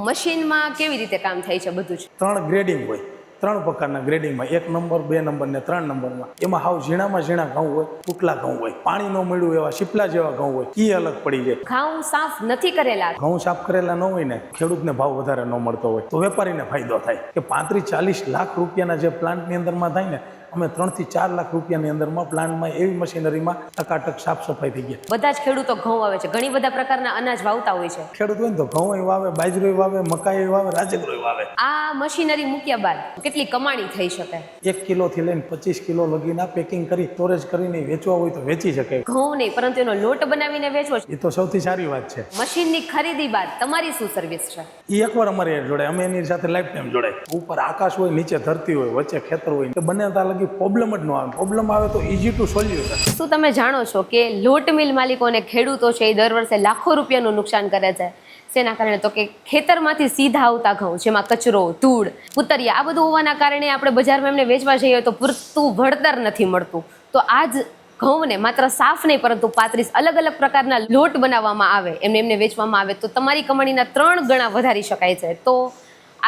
મશીનમાં કેવી રીતે કામ થાય છે બધું જ? 3 ગ્રેડિંગ હોય, 3 પ્રકારના ગ્રેડિંગમાં 1 નંબર 2 નંબર ને 3 નંબરમાં. એમાં હાવ ઝીણામાં ઝીણા ઘઉં હોય, ટુકલા ઘઉં હોય, પાણી ન મળ્યું એવા શીપલા જેવા ઘઉં હોય, એ અલગ પડી જાય. ઘઉં સાફ નથી કરેલા, ઘઉં સાફ કરેલા ન હોય ને, ખેડૂતને ભાવ વધારે ન મળતો હોય તો વેપારીને ફાયદો થાય કે 35-40 લાખ રૂપિયાના જે પ્લાન્ટની અંદરમાં થાય ને, અમે 3 થી 4 લાખ રૂપિયાની અંદરમાં પ્લાન્ટમાં એવી મશીનરીમાં ટકાટક સાફ સફાઈ થઈ ગયા. બધા જ ખેડૂતો ઘઉં વાવે છે, ઘણી બધા પ્રકારના અનાજ વાવતા હોય છે. ખેડૂત હોય ને તો ઘઉં વાવે, બાજરો વાવે, મકાઈ વાવે, રાજગરો વાવે. આ મશીનરી મૂક્યા બાદ કેટલી કમાણી થઈ શકે? 1 કિલોથી લઈને 25 કિલો લગીના પેકિંગ કરી સ્ટોરેજ કરીને વેચવા હોય તો વેચી શકે. ઘઉં નહીં પરંતુ એનો લોટ બનાવીને વેચવો છે, એ તો સૌથી સારી વાત છે. મશીનની ખરીદી બાદ તમારી શું સર્વિસ છે? એ એકવાર અમારે જોડાય, અમે એની સાથે લાઈફ ટાઈમ જોડાય. ઉપર આકાશ હોય, નીચે ધરતી હોય, વચ્ચે ખેતર હોય, તો બંને ત્યાં લગી પ્રોબ્લેમ જ ન આવે. પ્રોબ્લેમ આવે તો ઇઝી ટુ સોલ્યુશન. શું તમે જાણો છો કે લોટ મિલ માલિકો અને ખેડૂતો છે એ દર વર્ષે લાખો રૂપિયાનું નુકસાન કરે છે? શેના કારણે? તો કે ખેતરમાંથી સીધા આવતા ઘઉં, જેમાં કચરો, ધૂળ, પુતરિયા, આ બધું હોવાના કારણે આપણે બજારમાં એમને વેચવા જઈએ તો પૂરતું વળતર નથી મળતું. તો આ જ ઘઉંને માત્ર સાફ નહીં પરંતુ 35 અલગ અલગ પ્રકારના લોટ બનાવવામાં આવે, એમને વેચવામાં આવે તો તમારી કમાણીના 3 ગણા વધારી શકાય છે. તો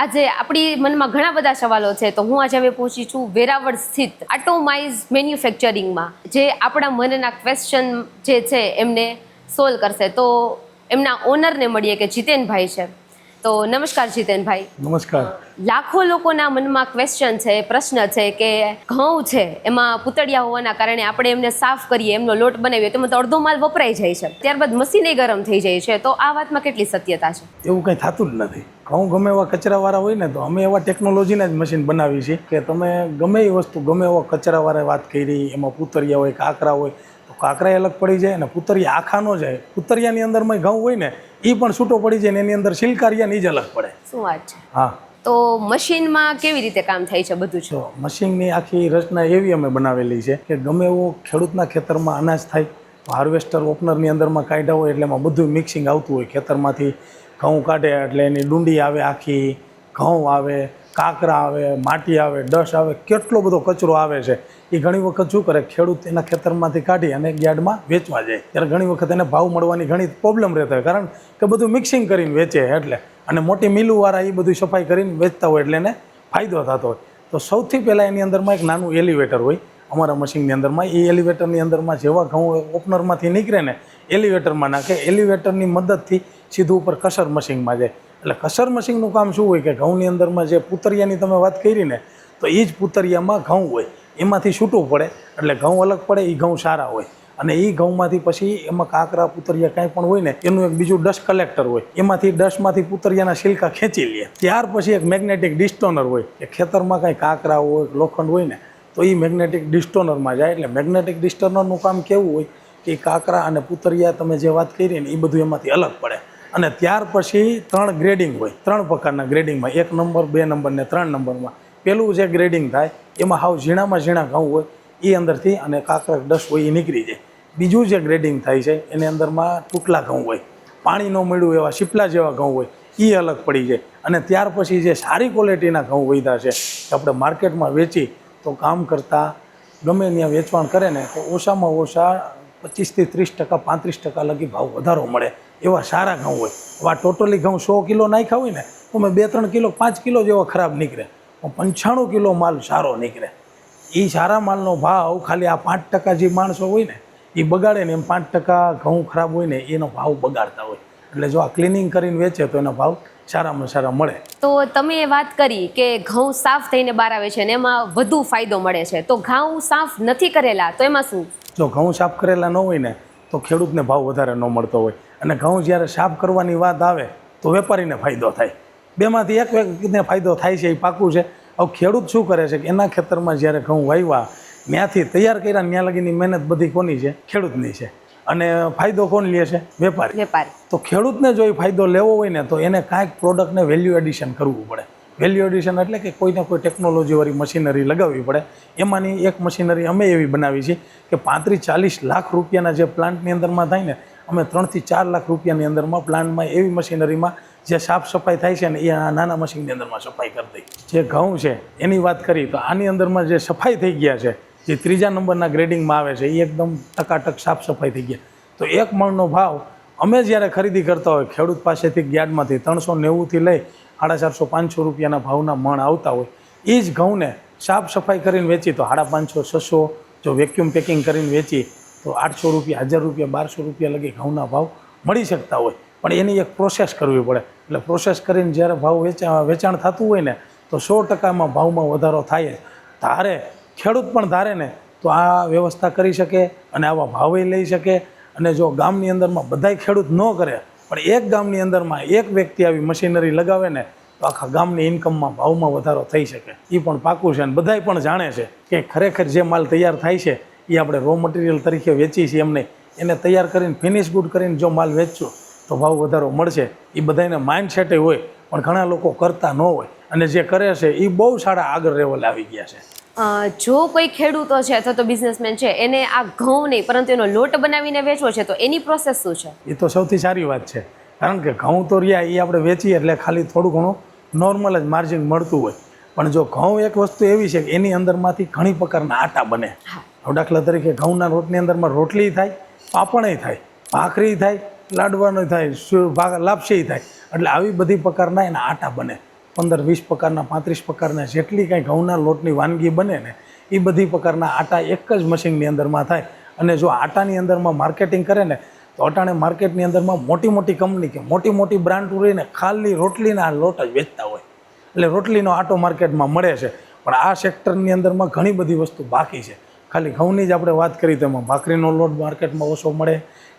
આજે આપણી મનમાં ઘણા બધા સવાલો છે, તો હું આજે હવે પહોંચી છું વેરાવળ સ્થિત આટોમાઇઝ મેન્યુફેક્ચરિંગમાં, જે આપણા મનના ક્વેશ્ચન જે છે એમને સોલ્વ કરશે. તો એમના ઓનરને મળીએ કે જીતેનભાઈ છે. તો નમસ્કાર જીતેનભાઈ. નમસ્કાર. લાખો લોકોના મનમાં ક્વેશ્ચન છે, પ્રશ્ન છે કે ઘઉં છે એમાં પૂતળિયા હોવાના કારણે આપણે એમને સાફ કરીએ, એમનો લોટ બનાવીએ તો એમાં તો અડધો માલ વપરાઈ જાય છે, ત્યારબાદ મશીને ગરમ થઈ જાય છે. તો આ વાતમાં કેટલી સત્યતા છે? એવું કંઈ થતું જ નથી. ઘઉં ગમે એવા કચરાવાળા હોય ને તો અમે એવા ટેકનોલોજીના જ મશીન બનાવી છીએ કે તમે ગમે એ વસ્તુ, ગમે એવા કચરાવાળા વાત કરી, એમાં પૂતરિયા હોય, કાંકરા હોય તો કાંકરા અલગ પડી જાય અને પૂતરિયા આખા ન જાય. પૂતરિયાની અંદરમાં ઘઉં હોય ને એ પણ છૂટો પડી જાય ને એની અંદર શિલકારિયા જ અલગ પડે. શું વાત છે? હા. તો મશીનમાં કેવી રીતે કામ થાય છે બધું છે? મશીનની આખી રચના એવી અમે બનાવેલી છે કે ગમે એવો ખેડૂતના ખેતરમાં અનાજ થાય તો હાર્વેસ્ટર ઓપનરની અંદરમાં કાઢ્યા હોય એટલે એમાં બધું મિક્સિંગ આવતું હોય. ખેતરમાંથી ઘઉં કાઢે એટલે એની ડુંડી આવે, આખી ઘઉં આવે, કાંકરા આવે, માટી આવે, ડસ આવે, કેટલો બધો કચરો આવે છે. એ ઘણી વખત શું કરે, ખેડૂત એના ખેતરમાંથી કાઢી અને યાર્ડમાં વેચવા જાય ત્યારે ઘણી વખત એને ભાવ મળવાની ઘણી પ્રોબ્લેમ રહેતા હોય, કારણ કે બધું મિક્સિંગ કરીને વેચે એટલે. અને મોટી મિલુવાળા એ બધું સફાઈ કરીને વેચતા હોય એટલે એને ફાયદો થતો હોય. તો સૌથી પહેલાં એની અંદરમાં એક નાનું એલિવેટર હોય અમારા મશીનની અંદરમાં. એ એલિવેટરની અંદરમાં જેવા ઘઉં ઓપનરમાંથી નીકળે ને એલિવેટરમાં નાખે. એલિવેટરની મદદથી સીધું ઉપર કસર મશીનમાં જાય. એટલે કસર મશીનનું કામ શું હોય કે ઘઉંની અંદરમાં જે પૂતરિયાની તમે વાત કરી ને, તો એ જ પૂતરિયામાં ઘઉં હોય, એમાંથી છૂટું પડે એટલે ઘઉં અલગ પડે. એ ઘઉં સારા હોય અને એ ઘઉંમાંથી પછી એમાં કાંકરા, પૂતરિયા કાંઈ પણ હોય ને એનું એક બીજું ડસ્ટ કલેક્ટર હોય, એમાંથી ડસ્ટમાંથી પૂતરિયાના શિલકા ખેંચી લે. ત્યાર પછી એક મેગ્નેટિક ડિસ્ટોનર હોય કે ખેતરમાં કાંઈ કાંકરા હોય, લોખંડ હોય ને તો એ મેગ્નેટિક ડિસ્ટોનરમાં જાય. એટલે મેગ્નેટિક ડિસ્ટોનરનું કામ કેવું હોય કે કાંકરા અને પૂતરિયા તમે જે વાત કરી ને એ બધું એમાંથી અલગ પડે. અને ત્યાર પછી 3 ગ્રેડિંગ હોય, 3 પ્રકારના ગ્રેડિંગમાં 1 નંબર 2 નંબર ને 3 નંબરમાં. પેલું જે ગ્રેડિંગ થાય એમાં હાવ ઝીણામાં ઝીણા ઘઉં હોય એ અંદરથી અને કાંકરા ડસ્ટ હોય એ નીકળી જાય. બીજું જે ગ્રેડિંગ થાય છે એની અંદરમાં ટુકલા ઘઉં હોય, પાણી ન મળ્યું એવા શીપલા જેવા ઘઉં હોય એ અલગ પડી જાય. અને ત્યાર પછી જે સારી ક્વોલિટીના ઘઉં વધ્યા છે કે આપણે માર્કેટમાં વેચી તો કામ કરતાં ગમે ત્યાં વેચવાણ કરે ને તો ઓછામાં ઓછા 25 થી 30%, 35% લગી ભાવ વધારો મળે એવા સારા ઘઉં હોય. આ ટોટલી ઘઉં 100 કિલો નાખ્યા હોય ને તો મેં 2-3 કિલો 5 કિલો જેવા ખરાબ નીકળે, 95 કિલો માલ સારો નીકળે. એ સારા માલનો ભાવ ખાલી આ 5% જે માણસો હોય ને એ બગાડે ને, એમ 5% ઘઉં ખરાબ હોય ને એનો ભાવ બગાડતા હોય. એટલે જો આ ક્લિનિંગ કરીને વેચે તો એનો ભાવ સારામાં સારા મળે. તો તમે વાત કરી કે ઘઉં સાફ થઈને બહાર આવે છે ને એમાં વધુ ફાયદો મળે છે, તો ઘઉં સાફ નથી કરેલા તો એમાં શું? જો ઘઉં સાફ કરેલા ન હોય ને તો ખેડૂતને ભાવ વધારે ન મળતો હોય, અને ઘઉં જ્યારે સાફ કરવાની વાત આવે તો વેપારીને ફાયદો થાય. બેમાંથી એક વ્યક્તિને ફાયદો થાય છે, એ પાકું છે. હવે ખેડૂત શું કરે છે કે એના ખેતરમાં જ્યારે ઘઉં વાવ્યા ત્યાંથી તૈયાર કર્યા ત્યાં લગીની મહેનત બધી કોની છે? ખેડૂતની છે. અને ફાયદો કોણ લે છે? વેપારી. તો ખેડૂતને જો એ ફાયદો લેવો હોય ને તો એને કાંઈક પ્રોડક્ટને વેલ્યુ એડિશન કરવું પડે. વેલ્યુ એડિશન એટલે કે કોઈને કોઈ ટેકનોલોજીવાળી મશીનરી લગાવવી પડે. એમાંની એક મશીનરી અમે એવી બનાવી છે કે 35-40 લાખ રૂપિયાના જે પ્લાન્ટની અંદરમાં થાય ને, અમે 3 થી 4 લાખ રૂપિયાની અંદરમાં પ્લાન્ટમાં એવી મશીનરીમાં જે સાફ સફાઈ થાય છે ને એ આ નાના મશીનની અંદરમાં સફાઈ કરી દઈ. જે ઘઉં છે એની વાત કરી તો આની અંદરમાં જે સફાઈ થઈ ગયા છે, જે 3જા નંબરના ગ્રેડિંગમાં આવે છે એ એકદમ ટકાટક સાફ સફાઈ થઈ ગયા. તો 1 મણનો ભાવ અમે જ્યારે ખરીદી કરતા હોય ખેડૂત પાસેથી યાર્ડમાંથી 390થી લઈ 450-500 રૂપિયાના ભાવના મણ આવતા હોય, એ જ ઘઉંને સાફ સફાઈ કરીને વેચી તો 550-600, જો વેક્યુમ પેકિંગ કરીને વેચી તો 800 રૂપિયા, 1000 રૂપિયા, 1200 રૂપિયા લગી ઘઉંના ભાવ મળી શકતા હોય. પણ એની એક પ્રોસેસ કરવી પડે. એટલે પ્રોસેસ કરીને જ્યારે ભાવ વેચાણ થતું હોય ને તો 100% ભાવમાં વધારો થાય. ધારે ખેડૂત પણ ધારે ને તો આ વ્યવસ્થા કરી શકે અને આવા ભાવે લઈ શકે. અને જો ગામની અંદરમાં બધાય ખેડૂત ન કરે પણ એક ગામની અંદરમાં એક વ્યક્તિ આવી મશીનરી લગાવે ને તો આખા ગામની ઇન્કમમાં ભાવમાં વધારો થઈ શકે. એ પણ પાકું છે અને બધાય પણ જાણે છે કે ખરેખર જે માલ તૈયાર થાય છે એ આપણે રો મટીરિયલ તરીકે વેચીએ છીએ એમ નહીં, એને તૈયાર કરીને ફિનિશ ગુડ કરીને જો માલ વેચશું તો ભાવ વધારો મળશે. એ બધાને માઇન્ડ સેટે હોય પણ ઘણા લોકો કરતા ન હોય અને જે કરે છે એ બહુ સારા આગળ લેવલે આવી ગયા છે. જો કોઈ ખેડૂતો છે અથવા તો બિઝનેસમેન છે એને આ ઘઉં નહીં પરંતુ એનો લોટ બનાવીને વેચવો છે તો એની પ્રોસેસ શું છે? એ તો સૌથી સારી વાત છે, કારણ કે ઘઉં તો રહ્યા એ આપણે વેચીએ એટલે ખાલી થોડું ઘણું નોર્મલ જ માર્જિન મળતું હોય. પણ જો ઘઉં એક વસ્તુ એવી છે કે એની અંદરમાંથી ઘણી પ્રકારના આટા બને. દાખલા તરીકે ઘઉંના રોટની અંદરમાં રોટલી થાય, પાપડ થાય, ભાખરી થાય, લાડવાનું થાય, લાપસી થાય. એટલે આવી બધી પ્રકારના એના આટા બને. 15-20 પ્રકારના, 35 પ્રકારના જેટલી કાંઈ ઘઉંના લોટની વાનગી બને ને એ બધી પ્રકારના આટા એક જ મશીનની અંદરમાં થાય. અને જો આટાની અંદરમાં માર્કેટિંગ કરે ને તો અટાણે માર્કેટની અંદરમાં મોટી મોટી કંપની કે મોટી મોટી બ્રાન્ડ રહીને ખાલી રોટલીના લોટ જ વેચતા હોય. એટલે રોટલીનો આટો માર્કેટમાં મળે છે. પણ આ સેક્ટરની અંદરમાં ઘણી બધી વસ્તુ બાકી છે. ખાલી ઘઉંની જ આપણે વાત કરી તેમાં ભાખરીનો લોટ માર્કેટમાં ઓછો મળે,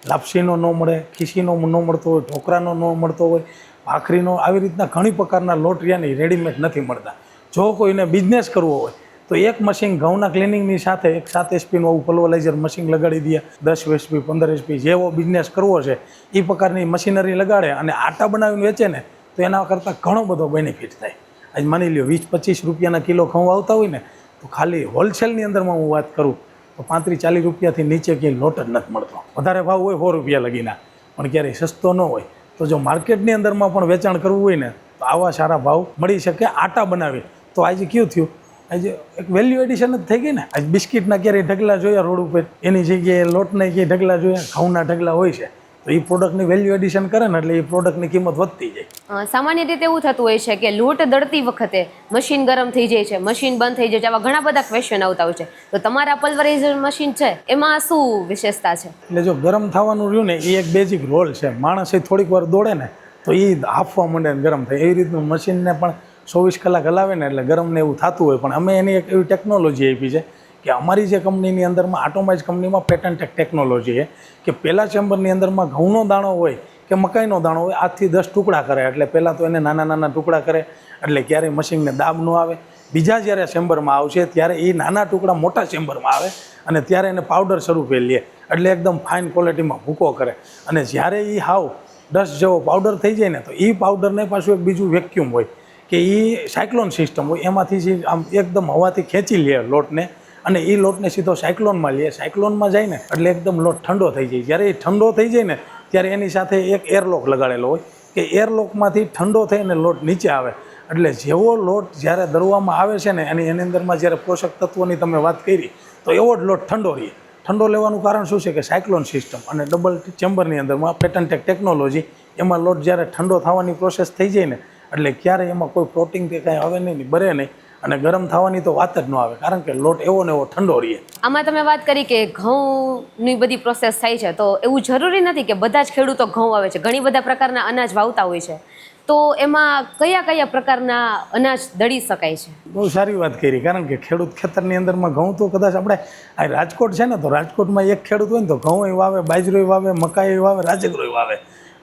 લાપસીનો ન મળે, ખીસીનો ન મળતો હોય, ઢોકરાનો ન મળતો હોય, ભાખરીનો, આવી રીતના ઘણી પ્રકારના લોટ રહ્યા ને રેડીમેડ નથી મળતા. જો કોઈને બિઝનેસ કરવો હોય તો એક મશીન ઘઉંના ક્લિનિંગની સાથે એક 7 HPનું આવું પલ્વરાઇઝર મશીન લગાડી દે, 10 HP, 15 HP જેવો બિઝનેસ કરવો છે એ પ્રકારની મશીનરી લગાડે અને આટા બનાવીને વેચે ને તો એના કરતાં ઘણો બધો બેનિફિટ થાય. આજ માની લ્યો 20-25 રૂપિયાના કિલો ઘઉં આવતા હોય ને તો ખાલી હોલસેલની અંદરમાં હું વાત કરું તો 35-40 રૂપિયાથી નીચે ક્યાંય લોટ જ નથી મળતો. વધારે ભાવ હોય 100 રૂપિયા લગીના, પણ ક્યારેય સસ્તો ન હોય. તો જો માર્કેટની અંદરમાં પણ વેચાણ કરવું હોય ને તો આવા સારા ભાવ મળી શકે આટા બનાવી. તો આજે કેવું થયું, આજે એક વેલ્યુ એડિશન જ થઈ ગઈ ને. આજ બિસ્કિટના ક્યારેય ઢગલા જોયા રોડ ઉપર, એની જગ્યાએ લોટના ક્યાંય ઢગલા જોયા, ઘઉંના ઢગલા હોય છે. તો એ પ્રોડક્ટની વેલ્યુ એડિશન કરે ને એટલે એ પ્રોડક્ટની કિંમત વધતી જાય. સામાન્ય રીતે એવું થતું હોય છે કે લોટ દળતી વખતે મશીન ગરમ થઈ જાય છે, મશીન બંધ થઈ જાય છે, આવા ઘણા બધા ક્વેશ્ચન આવતા હોય છે. તો તમારા પલ્વરાઇઝર મશીન છે એમાં શું વિશેષતા છે? એટલે જો ગરમ થવાનું રહ્યું ને એ એક બેઝિક રોલ છે. માણસ એ થોડીક વાર દોડે ને તો એ હાફવા માંડે ને ગરમ થાય. એવી રીતનું મશીનને પણ 24 કલાક હલાવે ને એટલે ગરમ ને એવું થતું હોય. પણ અમે એની એક એવી ટેકનોલોજી આપી છે કે અમારી જે કંપનીની અંદરમાં આટોમાઇઝ કંપનીમાં પેટન્ટ ટેકનોલોજી છે કે પહેલા ચેમ્બરની અંદરમાં ઘઉંનો દાણો હોય કે મકાઈનો દાણો હોય 8 થી 10 ટુકડા કરે. એટલે પહેલાં તો એને નાના નાના ટુકડા કરે એટલે ક્યારેય મશીનને દાબ ન આવે. બીજા જ્યારે ચેમ્બરમાં આવશે ત્યારે એ નાના ટુકડા મોટા ચેમ્બરમાં આવે અને ત્યારે એને પાવડર સ્વરૂપે લે એટલે એકદમ ફાઇન ક્વોલિટીમાં ભૂકો કરે. અને જ્યારે એ હાવ ડસ્ટ જેવો પાવડર થઈ જાય ને તો એ પાવડરને પાછું એક બીજું વેક્યુમ હોય કે એ સાયક્લોન સિસ્ટમ હોય, એમાંથી આમ એકદમ હવાથી ખેંચી લે લોટને અને એ લોટને સીધો સાયક્લોનમાં લે. સાયક્લોનમાં જાય ને એટલે એકદમ લોટ ઠંડો થઈ જાય. જ્યારે એ ઠંડો થઈ જાય ને ત્યારે એની સાથે એક એરલોક લગાડેલો હોય કે એરલોકમાંથી ઠંડો થઈને લોટ નીચે આવે. એટલે જેવો લોટ જ્યારે દરવામાં આવે છે ને એની અંદરમાં જ્યારે પોષક તત્વોની તમે વાત કરી તો એવો જ લોટ ઠંડો રહે. ઠંડો લેવાનું કારણ શું છે કે સાયક્લોન સિસ્ટમ અને ડબલ ચેમ્બરની અંદરમાં પેટન્ટ ટેકનોલોજી, એમાં લોટ જ્યારે ઠંડો થવાની પ્રોસેસ થઈ જાય ને એટલે ક્યારેય એમાં કોઈ પ્રોટીન કે કાંઈ આવે નહીં, બરે નહીં. અને ગરમ થવાની તો વાત જ ન આવે કારણ કે લોટ એવો ને એવો ઠંડો રહે. આમાં તમે વાત કરી કે ઘઉંની બધી પ્રોસેસ થાય છે તો એવું જરૂરી નથી કે બધા જ ખેડૂતો ઘઉં આવે છે. ઘણી બધા પ્રકારના અનાજ વાવતા હોય છે. તો એમાં કયા કયા પ્રકારના અનાજ દળી શકાય છે? બહુ સારી વાત કરી, કારણ કે ખેડૂત ખેતરની અંદરમાં ઘઉં તો કદાચ આપણે આ રાજકોટ છે ને તો રાજકોટમાં એક ખેડૂત હોય ને તો ઘઉં વાવે, બાજરો વાવે, મકાઈ વાવે, રાજગરો વાવે.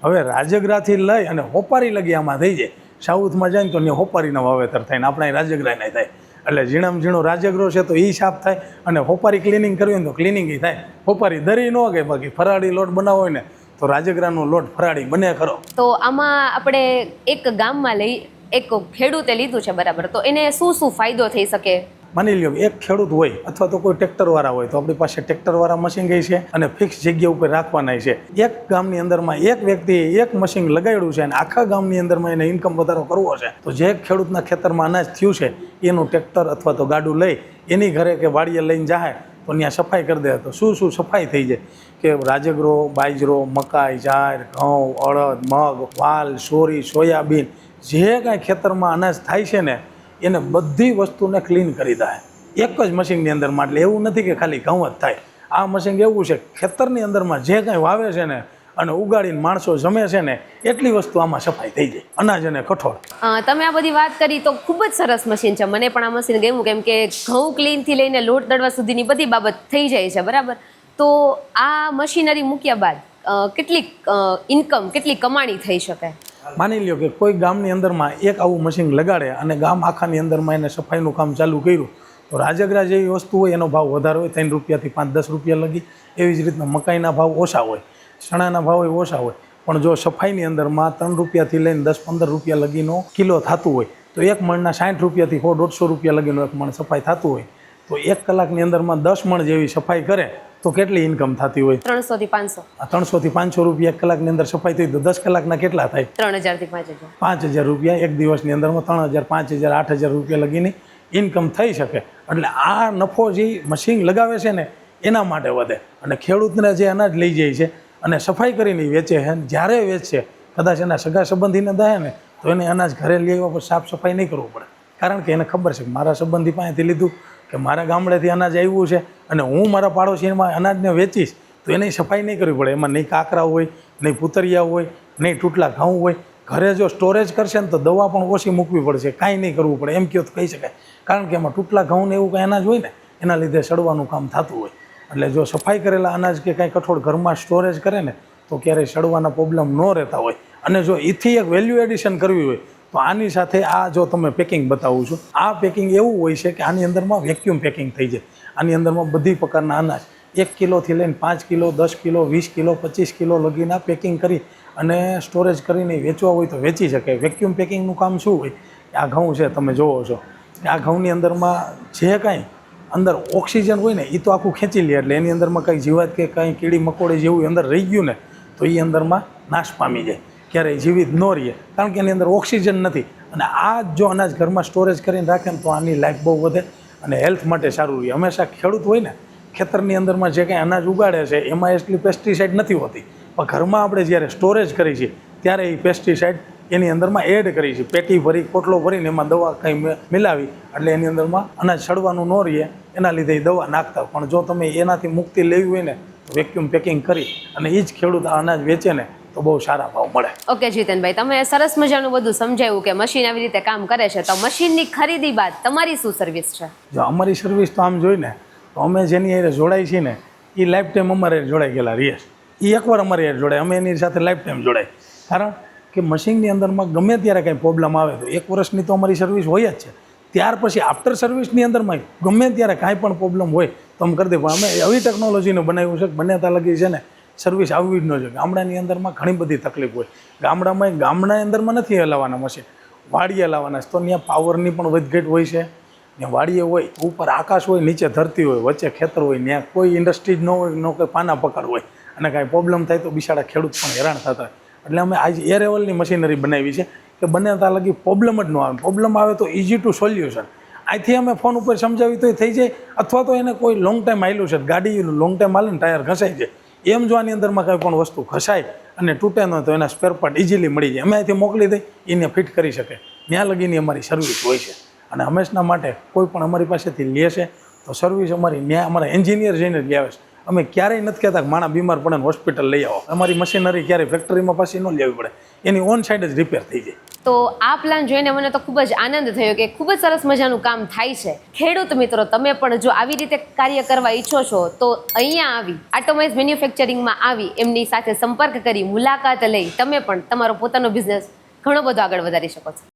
હવે રાજગરાથી લઈ અને હોપારી લગી આમાં થઈ જાય. સાઉથમાં જાય ને તો ત્યાં હોપારીના વાવેતર થાય ને આપણે રાજગરાના થાય. એટલે ઝીણામાં ઝીણો રાજગરો છે તો એ સાફ થાય અને હોપારી ક્લિનિંગ કરવી હોય ને તો ક્લિનિંગ થાય. હોપારી દરી ન ગઈ, બાકી ફરાળી લોટ બનાવો હોય ને તો રાજગરાનો લોટ ફરાળી બને ખરો. તો આમાં આપણે એક ગામમાં એક ખેડૂતે લીધું છે બરાબર, તો એને શું શું ફાયદો થઈ શકે? માની લ્યો એક ખેડૂત હોય અથવા તો કોઈ ટ્રેક્ટરવાળા હોય તો આપણી પાસે ટ્રેક્ટરવાળા મશીન ગઈ છે અને ફિક્સ જગ્યા ઉપર રાખવાના છે. એક ગામની અંદરમાં એક વ્યક્તિએ એક મશીન લગાડ્યું છે અને આખા ગામની અંદરમાં એને ઇન્કમ વધારો કરવો છે તો જે ખેડૂતના ખેતરમાં અનાજ થયું છે એનું ટ્રેક્ટર અથવા તો ગાડું લઈ એની ઘરે કે વાડીએ લઈને જાય તો ત્યાં સફાઈ કરી દે તો શું સફાઈ થઈ જાય કે રાજગરો, બાજરો, મકાઈ, જાર, ઘઉં, અડદ, મગ, વાલ, સોરી, સોયાબીન જે કાંઈ ખેતરમાં અનાજ થાય છે ને એને બધી વસ્તુને ક્લીન કરી દે એક જ મશીનની અંદરમાં. એટલે એવું નથી કે ખાલી ઘઉં જ થાય. આ મશીન એવું છે ખેતરની અંદરમાં જે કાંઈ વાવે છે ને અને ઉગાડીને માણસો જમે છે ને એટલી વસ્તુ આમાં સફાઈ થઈ જાય, અનાજ અને કઠોળ. તમે આ બધી વાત કરી તો ખૂબ જ સરસ મશીન છે. મને પણ આ મશીન ગમ્યું, કેમ કે ઘઉં ક્લીનથી લઈને લોટ દળવા સુધીની બધી બાબત થઈ જાય છે, બરાબર. તો આ મશીનરી મૂક્યા બાદ કેટલી કમાણી થઈ શકે? માની લ્યો કે કોઈ ગામની અંદરમાં એક આવું મશીન લગાડે અને ગામ આખાની અંદરમાં એને સફાઈનું કામ ચાલુ કર્યું તો રાજગરા જેવી વસ્તુ હોય એનો ભાવ વધારે હોય, 3 રૂપિયાથી 5-10 રૂપિયા લગી. એવી જ રીતના મકાઈના ભાવ ઓછા હોય, ચણાના ભાવ ઓછા હોય. પણ જો સફાઈની અંદરમાં 3 રૂપિયાથી લઈને 10-15 રૂપિયા લગીનો કિલો થતું હોય તો એક મણના 60 રૂપિયાથી 100-150 રૂપિયા લગીનો એક મણ સફાઈ થતું હોય તો 1 કલાકની અંદરમાં 10 મણ જેવી સફાઈ કરે તો કેટલી ઇન્કમ થતી હોય? 300 થી 500. 300 થી 500 રૂપિયા 1 કલાકની અંદર સફાઈ થઈ તો 10 કલાકના કેટલા થાય? 3000 થી 5000. 5000 રૂપિયા એક દિવસની અંદરમાં 3000, 5000, 8000 રૂપિયા લગીની ઇન્કમ થઈ શકે. એટલે આ નફો જે મશીન લગાવે છે ને એના માટે વધે. અને ખેડૂતને જે અનાજ લઈ જાય છે અને સફાઈ કરીને વેચે છે, જ્યારે વેચશે કદાચ એના સગા સંબંધીને દે ને તો એને અનાજ ઘરે લઈ આવ્યા પર સાફ સફાઈ નહીં કરવું પડે. કારણ કે એને ખબર છે કે મારા સંબંધી પાસેથી લીધું કે મારા ગામડેથી અનાજ આવ્યું છે અને હું મારા પાડોશીમાં અનાજને વેચીશ તો એની સફાઈ નહીં કરવી પડે. એમાં નહીં કાકરા હોય, નહીં પૂતરિયા હોય, નહીં તૂટલા ઘઉં હોય. ઘરે જો સ્ટોરેજ કરશે ને તો દવા પણ ઓછી મૂકવી પડશે, કાંઈ નહીં કરવું પડે એમ કહો તો કહી શકાય. કારણ કે એમાં તૂટલા ઘઉં ને એવું કાંઈ અનાજ હોય ને એના લીધે સડવાનું કામ થતું હોય. એટલે જો સફાઈ કરેલા અનાજ કે કાંઈ કઠોળ ઘરમાં સ્ટોરેજ કરે ને તો ક્યારેય સડવાના પ્રોબ્લેમ ન રહેતા હોય. અને જો એથી એક વેલ્યુ એડિશન કરવી હોય તો આની સાથે આ જો તમે પેકિંગ બતાવું છું, આ પેકિંગ એવું હોય છે કે આની અંદરમાં વેક્યુમ પેકિંગ થઈ જાય. આની અંદરમાં બધી પ્રકારના અનાજ 1 કિલોથી લઈને 5 કિલો, 10 કિલો, 20 કિલો, 25 કિલો લગીના પેકિંગ કરી અને સ્ટોરેજ કરીને વેચવા હોય તો વેચી શકે. વેક્યુમ પેકિંગનું કામ શું હોય? આ ઘઉં છે તમે જોવો છો, આ ઘઉંની અંદરમાં જે કાંઈ અંદર ઓક્સિજન હોય ને એ તો આખું ખેંચી લે. એટલે એની અંદરમાં કંઈ જીવાત કે કંઈ કીડી મકોડી જેવું અંદર રહી ગયું ને તો એ અંદરમાં નાશ પામી જાય, ક્યારેય જીવિત ન રહીએ, કારણ કે એની અંદર ઓક્સિજન નથી. અને આ જો અનાજ ઘરમાં સ્ટોરેજ કરીને રાખે ને તો આની લાઈફ બહુ વધે અને હેલ્થ માટે સારું રહે. હંમેશા ખેડૂત હોય ને ખેતરની અંદરમાં જે કાંઈ અનાજ ઉગાડે છે એમાં એટલી પેસ્ટિસાઇડ નથી હોતી, પણ ઘરમાં આપણે જ્યારે સ્ટોરેજ કરી છીએ ત્યારે એ પેસ્ટિસાઇડ એની અંદરમાં એડ કરી છે. પેટી ભરી, પોટલો ભરીને એમાં દવા કંઈ મિલાવી એટલે એની અંદરમાં અનાજ સડવાનું ન રહે એના લીધે એ દવા નાખતા. પણ જો તમે એનાથી મુક્તિ લેવી હોય ને તો વેક્યુમ પેકિંગ કરી અને એ જ ખેડૂત આ અનાજ વેચે ને તો બહુ સારા ભાવ મળે. ઓકે જીતનભાઈ, તમે સરસ મજાનું બધું સમજાવ્યું કે મશીન આવી રીતે કામ કરે છે. તો મશીનની ખરીદી બાદ તમારી શું સર્વિસ છે? જો અમારી સર્વિસ તો આમ જોઈને તો અમે જેની હારે જોડાઈ છીએ ને એ લાઈફ ટાઈમ અમારે જોડાઈ ગયેલા રહીએ. એ એકવાર અમારી હારે જોડાય, અમે એની સાથે લાઈફ ટાઈમ જોડાય. કારણ કે મશીનની અંદરમાં ગમે ત્યારે કંઈ પ્રોબ્લેમ આવે તો 1 વર્ષની તો અમારી સર્વિસ હોય જ છે. ત્યાર પછી આફ્ટર સર્વિસની અંદરમાં ગમે ત્યારે કાંઈ પણ પ્રોબ્લેમ હોય તો અમે કરી દઈએ. પણ અમે એવી ટેકનોલોજીનું બનાવ્યું છે કે બને ત્યાં લગી છે ને સર્વિસ આવવી જ ન જોઈએ. ગામડાની અંદરમાં ઘણી બધી તકલીફ હોય. ગામડાની અંદરમાં નથી હલાવવાના મશીન, વાડીએ લાવવાના છે. તો ત્યાં પાવરની પણ વધઘટ હોય છે. ત્યાં વાડીએ હોય, ઉપર આકાશ હોય, નીચે ધરતી હોય, વચ્ચે ખેતર હોય, ત્યાં કોઈ ઇન્ડસ્ટ્રી જ ન હોય, ન કોઈ પાના પકડ હોય અને કાંઈ પ્રોબ્લેમ થાય તો બિચારા ખેડૂત પણ હેરાન થતા હોય. એટલે અમે આજે એ લેવલની મશીનરી બનાવી છે કે બને ત્યાં લગી પ્રોબ્લેમ જ ન આવે. પ્રોબ્લેમ આવે તો ઇઝી ટુ સોલ્યુશન. અહીંથી અમે ફોન ઉપર સમજાવી તો થઈ જાય, અથવા તો એને કોઈ લોંગ ટાઈમ આવેલું છે, ગાડી લોંગ ટાઈમ હાલે ને ટાયર ઘસાઈ જાય, એમ જો આની અંદરમાં કંઈ પણ વસ્તુ ઘસાય અને તૂટે ન તો એના સ્પેર પાર્ટ ઇઝીલી મળી જાય. અમે અહીંથી મોકલી દઈ, એને ફિટ કરી શકે. ત્યાં લગીની અમારી સર્વિસ હોય છે. અને હંમેશના માટે કોઈ પણ અમારી પાસેથી લે છે તો સર્વિસ અમારી ત્યાં અમારા એન્જિનિયર જઈને જ આવે છે. અમે ક્યારેય નથી કહેતા કે માણસ બીમાર પડે ને હોસ્પિટલ લઈ આવો. અમારી મશીનરી ક્યારેય ફેક્ટરીમાં પાછી ન લેવી પડે, એની ઓન સાઇડ જ રિપેર થઈ જાય. તો આ પ્લાન જોઈને મને તો ખૂબ જ આનંદ થયો કે ખૂબ જ સરસ મજાનું કામ થાય છે. ખેડૂત મિત્રો, તમે પણ જો આવી રીતે કાર્ય કરવા ઈચ્છો છો તો અહીંયા આવી આટોમાઇઝ મેન્યુફેક્ચરિંગમાં આવી એમની સાથે સંપર્ક કરી મુલાકાત લઈ તમે પણ તમારો પોતાનો બિઝનેસ ઘણો બધો આગળ વધારી શકો છો.